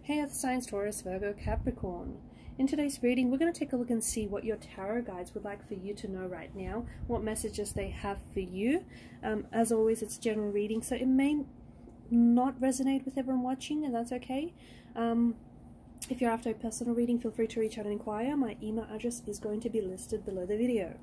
Hey Earth signs, Taurus, Virgo, Capricorn. In today's reading, we're going to take a look and see what your tarot guides would like for you to know right now, what messages they have for you. As always, it's general reading, so it may not resonate with everyone watching, and that's okay. If you're after a personal reading, feel free to reach out and inquire. My email address is going to be listed below the video.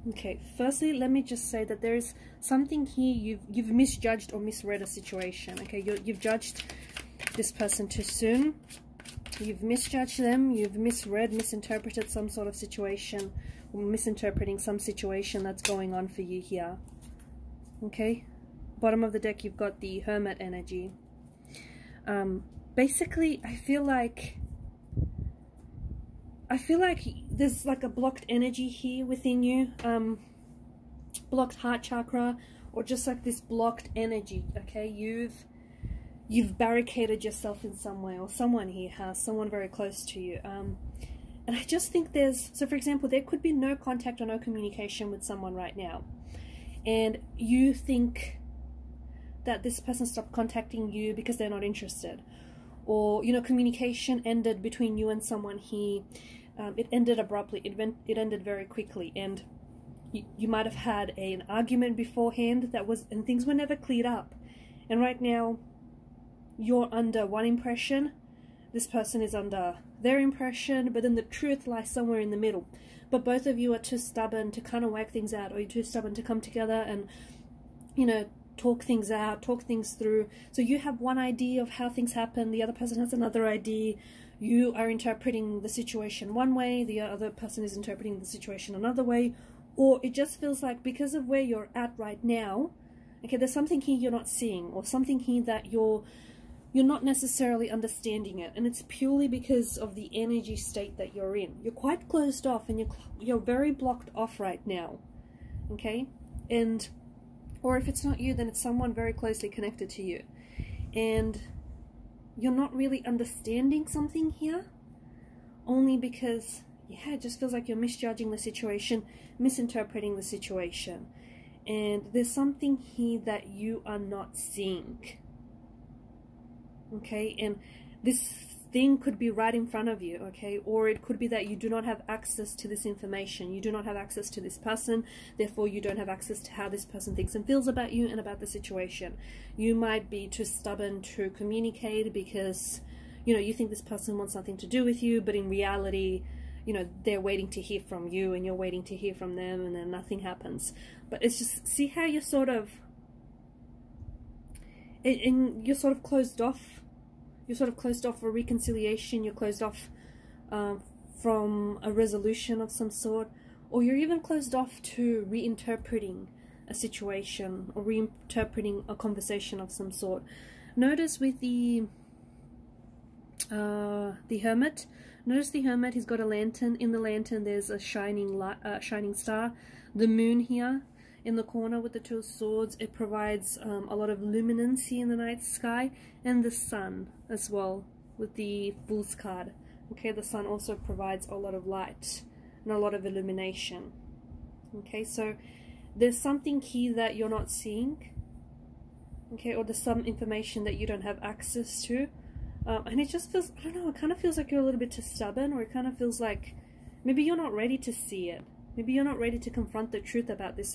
Okay, firstly, let me just say that there is something here you've misjudged or misread a situation. Okay, you've judged this person too soon. You've misjudged them. You've misread, misinterpreted some sort of situation, or misinterpreting some situation that's going on for you here. Okay, bottom of the deck, you've got the Hermit energy. Basically, I feel like there's like a blocked energy here within you, blocked heart chakra, or just like this blocked energy. Okay, you've barricaded yourself in some way, or someone here has, someone very close to you. And I just think so for example, there could be no contact or no communication with someone right now, and you think that this person stopped contacting you because they're not interested, or communication ended between you and someone here. It ended abruptly. It ended very quickly, and you might have had an argument beforehand and things were never cleared up. And right now, you're under one impression, this person is under their impression, but then the truth lies somewhere in the middle. But both of you are too stubborn to kind of work things out, or you're too stubborn to come together and talk things out, talk things through. So you have one idea of how things happen, the other person has another idea. You are interpreting the situation one way, the other person is interpreting the situation another way, or it just feels like because of where you're at right now, okay, there's something here you're not seeing, or something here that you're not necessarily understanding it, and it's purely because of the energy state that you're in. You're quite closed off, and you're very blocked off right now, okay? Or if it's not you, then it's someone very closely connected to you, and you're not really understanding something here, only because, yeah, it just feels like you're misjudging the situation, misinterpreting the situation, and there's something here that you are not seeing, okay? And this thing could be right in front of you, okay? Or it could be that you do not have access to this information. You do not have access to this person, therefore you don't have access to how this person thinks and feels about you and about the situation. You might be too stubborn to communicate because you think this person wants nothing to do with you, but in reality they're waiting to hear from you, and you're waiting to hear from them, and then nothing happens. But it's just, see how you're sort of closed off. You're sort of closed off for reconciliation, you're closed off from a resolution of some sort, or you're even closed off to reinterpreting a situation or reinterpreting a conversation of some sort. Notice with the Hermit, he's got a lantern. In the lantern there's a shining star. The moon here in the corner with the Two of Swords, it provides a lot of luminancy in the night sky, and the sun as well with the Fool's card. Okay, the sun also provides a lot of light and a lot of illumination. Okay, so there's something here that you're not seeing, okay, or there's some information that you don't have access to, and it just feels, I don't know, it kind of feels like you're a little bit too stubborn, or it kind of feels like maybe you're not ready to see it. Maybe you're not ready to confront the truth about this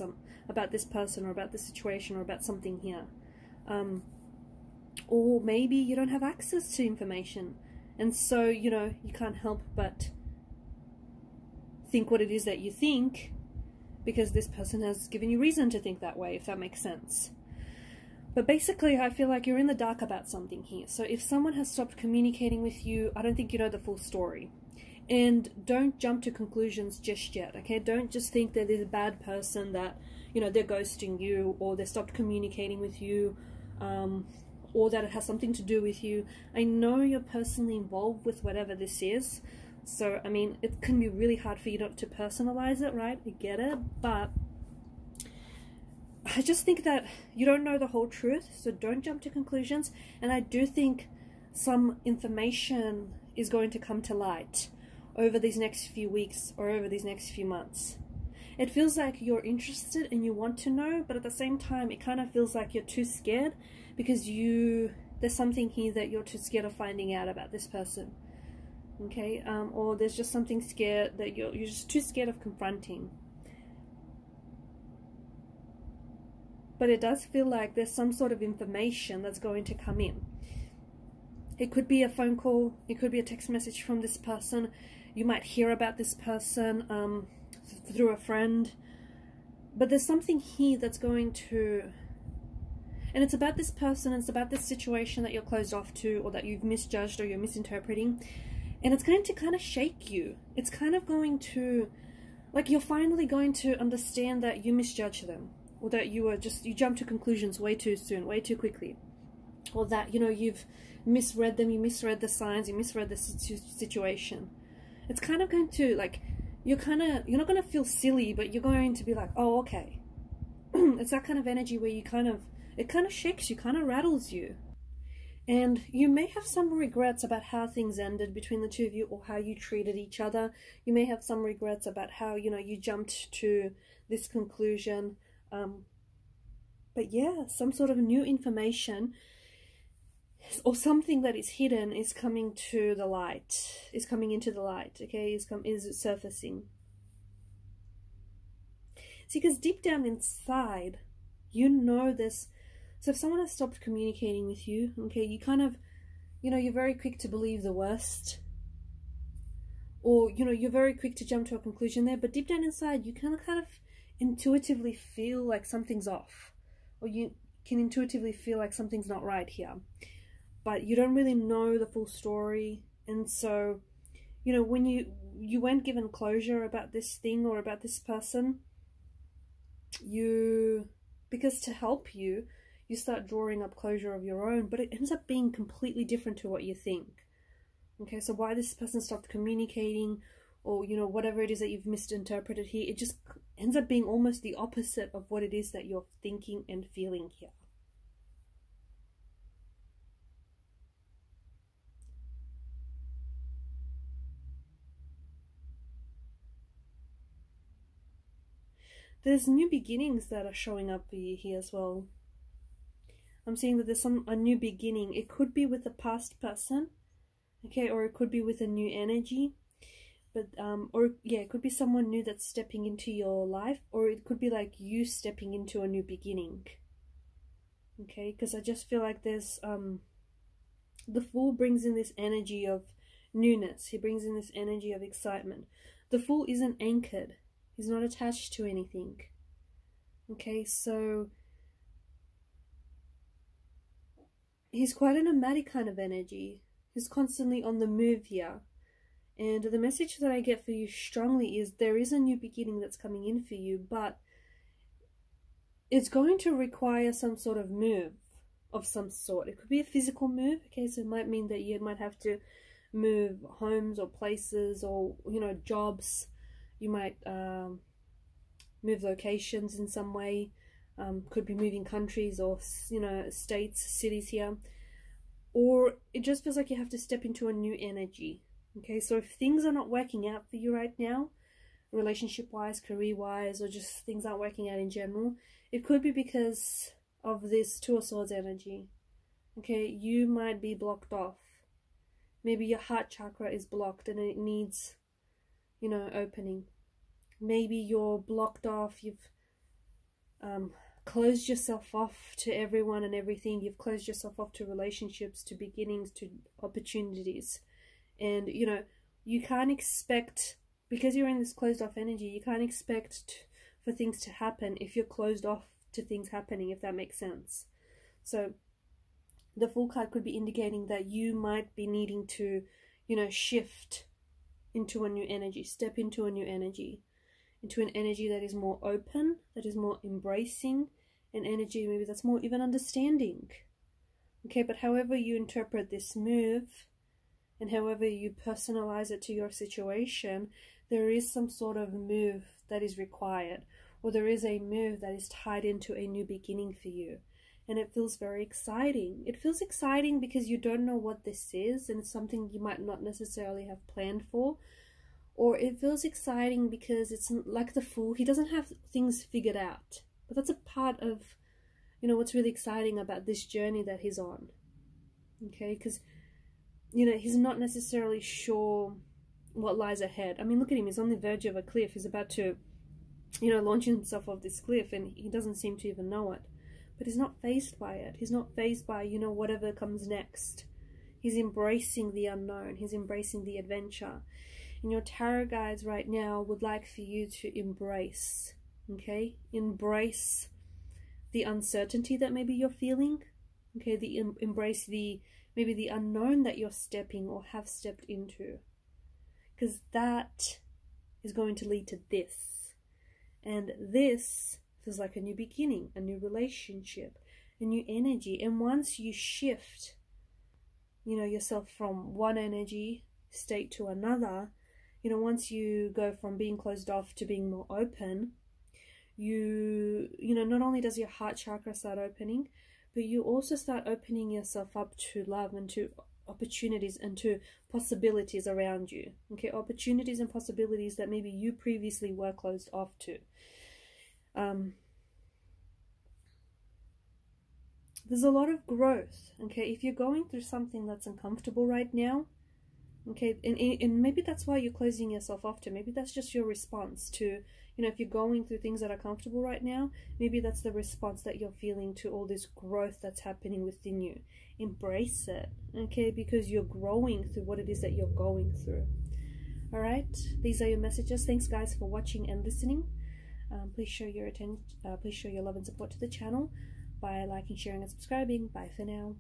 person, or about the situation, or about something here. Or maybe you don't have access to information, and so, you can't help but think what it is that you think, because this person has given you reason to think that way, if that makes sense. But basically, I feel like you're in the dark about something here. So if someone has stopped communicating with you, I don't think you know the full story. And don't jump to conclusions just yet, okay? Don't just think that there's a bad person, that, they're ghosting you, or they stopped communicating with you, or that it has something to do with you. I know you're personally involved with whatever this is, so I mean, it can be really hard for you not to personalize it, right? I get it, but I just think that you don't know the whole truth, so don't jump to conclusions. And I do think some information is going to come to light over these next few weeks or over these next few months. It feels like you're interested and you want to know, but at the same time, it kind of feels like you're too scared because there's something here that you're too scared of finding out about this person. Okay, or there's just something scared that you're just too scared of confronting. But it does feel like there's some sort of information that's going to come in. It could be a phone call, it could be a text message from this person. You might hear about this person through a friend. But there's something here that's going to... And it's about this person, it's about this situation that you're closed off to, or that you've misjudged or you're misinterpreting. And it's going to kind of shake you. It's kind of going to... Like, you're finally going to understand that you misjudged them. Or that you jumped to conclusions way too soon, way too quickly. Or that, you know, you've misread them, you misread the signs, you misread the situation. It's kind of going to, like, you're not going to feel silly, but you're going to be like, oh, okay. It's that kind of energy where it kind of shakes you, kind of rattles you. And you may have some regrets about how things ended between the two of you, or how you treated each other. You may have some regrets about how, you know, you jumped to this conclusion. But yeah, some sort of new information or something that is hidden is coming to the light, is coming into the light, okay, is surfacing. See, because deep down inside, you know this. So if someone has stopped communicating with you, okay, you kind of, you know, you're very quick to believe the worst. Or, you know, you're very quick to jump to a conclusion there, but deep down inside, you kind of intuitively feel like something's off, or you can intuitively feel like something's not right here, but you don't really know the full story. And so, you know, when you weren't given closure about this thing or about this person, because to help you start drawing up closure of your own, but it ends up being completely different to what you think. Okay, so why this person stopped communicating, or, you know, whatever it is that you've misinterpreted here, it just ends up being almost the opposite of what it is that you're thinking and feeling here. There's new beginnings that are showing up for you here as well. I'm seeing that there's a new beginning. It could be with a past person, okay, or it could be with a new energy. But, or yeah, it could be someone new that's stepping into your life, or it could be like you stepping into a new beginning. Okay, because I just feel like there's, the Fool brings in this energy of newness. He brings in this energy of excitement. The Fool isn't anchored. He's not attached to anything. Okay, so he's quite a nomadic kind of energy. He's constantly on the move here. And the message that I get for you strongly is there is a new beginning that's coming in for you, but it's going to require some sort of move of some sort. It could be a physical move, okay, so it might mean that you might have to move homes or places, or, you know, jobs. You might move locations in some way. Could be moving countries or, you know, states, cities here. Or it just feels like you have to step into a new energy. Okay, so if things are not working out for you right now, relationship-wise, career-wise, or just things aren't working out in general, it could be because of this Two of Swords energy. Okay, you might be blocked off. Maybe your heart chakra is blocked and it needs, you know, opening. Maybe you're blocked off, you've closed yourself off to everyone and everything. You've closed yourself off to relationships, to beginnings, to opportunities. And, you know, you can't expect, because you're in this closed off energy, you can't expect for things to happen if you're closed off to things happening, if that makes sense. So the Fool card could be indicating that you might be needing to, you know, shift into a new energy, step into a new energy, into an energy that is more open, that is more embracing, an energy maybe that's more even understanding. Okay, but however you interpret this move and however you personalize it to your situation, there is some sort of move that is required, or there is a move that is tied into a new beginning for you. And it feels very exciting. It feels exciting because you don't know what this is, and it's something you might not necessarily have planned for. Or it feels exciting because it's like the Fool. He doesn't have things figured out. But that's a part of, you know, what's really exciting about this journey that he's on. Okay, because, you know, he's not necessarily sure what lies ahead. I mean, look at him. He's on the verge of a cliff. He's about to, you know, launch himself off this cliff, and he doesn't seem to even know it. But he's not fazed by it. He's not fazed by, you know, whatever comes next. He's embracing the unknown. He's embracing the adventure. And your tarot guides right now would like for you to embrace, okay? Embrace the uncertainty that maybe you're feeling, okay? Embrace maybe the unknown that you're stepping or have stepped into. Because that is going to lead to this. And this feels like a new beginning, a new relationship, a new energy. And once you shift, you know, yourself from one energy state to another, you know, once you go from being closed off to being more open, you know, not only does your heart chakra start opening, but you also start opening yourself up to love and to opportunities and to possibilities around you. Okay, opportunities and possibilities that maybe you previously were closed off to. There's a lot of growth, okay? If you're going through something that's uncomfortable right now, okay, and maybe that's why you're closing yourself off to, maybe that's just your response to, you know, if you're going through things that are comfortable right now, maybe that's the response that you're feeling to all this growth that's happening within you. Embrace it, okay, because you're growing through what it is that you're going through. All right, these are your messages. Thanks, guys, for watching and listening. Please show your love and support to the channel by liking, sharing, and subscribing. Bye for now.